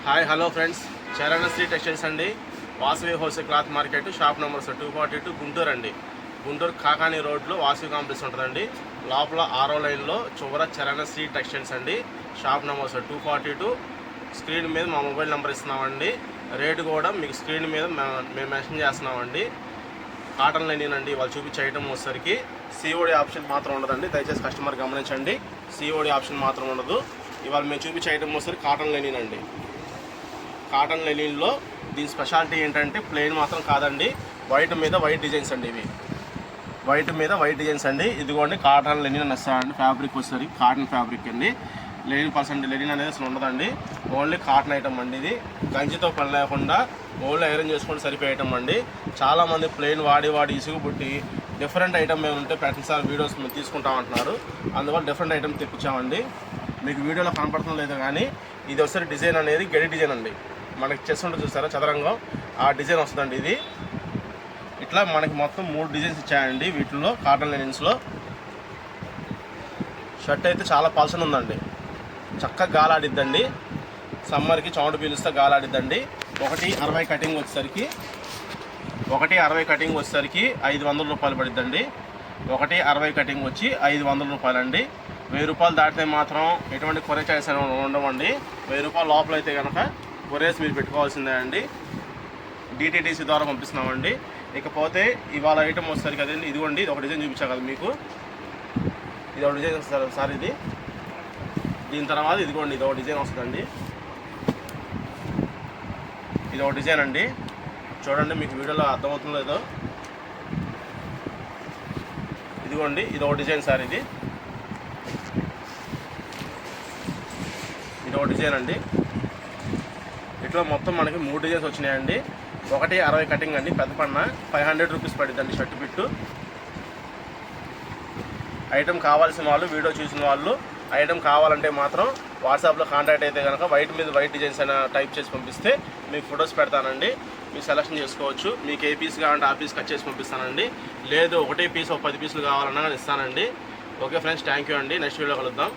Hi hello friends, చరణశ్రీ textiles అండి. Vasavi wholesale cloth market, shop number 242 Guntur అండి. గుంటూరు కాకాని రోడ్లో వాసవి కాంప్లెక్స్ ఉంటుందండి. లోపల 6వ లైన్లో చివర చరణశ్రీ టెక్స్టైల్స్ అండి. Shop number 242. స్క్రీన్ మీద మా మొబైల్ నెంబర్ ఇస్తున్నామండి. రేటు కూడా మీకు స్క్రీన్ మీద మేము మెన్షన్ చేస్తున్నామండి. కాటన్ లైనింగ్ అండి. వాళ్ళు చూపించే ఐటమ్ వచ్చేసరికి సిఓడి ఆప్షన్ మాత్రం ఉండదండి. దయచేసి కస్టమర్ గమనించండి, సిఓడి ఆప్షన్ మాత్రం ఉండదు. ఇవాళ మేము చూపించే ఐటమ్ వచ్చేసరికి కాటన్ లైనింగ్ అండి. కాటన్ లెనిన్లో దీని స్పెషాలిటీ ఏంటంటే ప్లెయిన్ మాత్రం కాదండి, వైట్ మీద వైట్ డిజైన్స్ అండి. ఇవి వైట్ మీద వైట్ డిజైన్స్ అండి. ఇదిగోండి కాటన్ లెనిన్ అని వస్తాయండి. ఫ్యాబ్రిక్ వచ్చేసరికి కాటన్ ఫ్యాబ్రిక్ అండి. లెనిన్ అనేది అసలు ఉండదండి. ఓన్లీ కాటన్ ఐటమ్ అండి. ఇది గంజితో పని లేకుండా ఓన్లీ ఐరన్ చేసుకుంటే సరిపోయే ఐటమ్ అండి. చాలామంది ప్లెయిన్ వాడి ఇసుగు పుట్టి డిఫరెంట్ ఐటమ్ మేము ఉంటే ప్రతిసారి వీడియోస్ మేము తీసుకుంటామంటున్నారు. అందువల్ల డిఫరెంట్ ఐటమ్ తెప్పించామండి. మీకు వీడియోలో కనపడుతుందో లేదో కానీ ఇది ఒకసారి డిజైన్ అనేది గడి డిజైన్ అండి. మనకి చెస్ ఉంటుంది చూస్తారా, చదరంగం, ఆ డిజైన్ వస్తుందండి. ఇది ఇట్లా మనకి మొత్తం 3 డిజైన్స్ ఇచ్చాయండి. వీటిల్లో కాటన్ లెనిన్స్లో షర్ట్ అయితే చాలా పల్సన్ ఉందండి. చక్కగా గాలాడిద్దండి. సమ్మర్కి చౌంట పీలుస్తే గాలాడిద్దండి. 160 కటింగ్ వచ్చేసరికి 500 రూపాయలు పడిద్దండి. 160 కటింగ్ వచ్చి 500 రూపాయలు అండి. 1000 రూపాయలు దాటితే మాత్రం ఎటువంటి కొరియర్ చార్జెస్ అనేవి ఉండవండి. 1000 రూపాయల లోపల అయితే కనుక కొరియర్స్ మీరు పెట్టుకోవాల్సిందే అండి. డిటిడిసి ద్వారా పంపిస్తున్నామండి. ఇకపోతే ఇవాళ ఐటమ్ వస్తుంది కదండి. ఇదిగోండి, ఇది ఒక డిజైన్ చూపించాను కదా మీకు. ఇది ఒక డిజైన్ వస్తుంది సార్. ఇది దీని తర్వాత ఇదిగోండి, ఇది ఒక డిజైన్ వస్తుందండి. ఇది ఒక డిజైన్ అండి. చూడండి, మీకు వీడియోలో అర్థమవుతుందో లేదో. ఇదిగోండి, ఇది ఒక డిజైన్ సార్. ఇది ఒక డిజైన్ అండి. ఇట్లా మొత్తం మనకి 3 డిజైన్స్ వచ్చినాయండి. 160 కటింగ్ అండి. పెద్ద పన్న 500 రూపీస్ పడిద్దండి షర్ట్ పిట్టు. ఐటమ్ కావాల్సిన వాళ్ళు, వీడియో చూసిన వాళ్ళు ఐటమ్ కావాలంటే మాత్రం వాట్సాప్లో కాంటాక్ట్ అయితే కనుక వైట్ మీద వైట్ డిజైన్స్ అయినా టైప్ చేసి పంపిస్తే మీకు ఫొటోస్ పెడతానండి. మీరు సెలెక్షన్ చేసుకోవచ్చు. మీకు ఏ పీస్ కావాలంటే ఆ పీస్ కట్ చేసి పంపిస్తానండి. లేదు ఒకటే పీస్ 10 పీసులు కావాలన్నా కానీ ఇస్తానండి. ఓకే ఫ్రెండ్స్, థ్యాంక్ యూ అండి. నెక్స్ట్ వీడియో కలుద్దాం.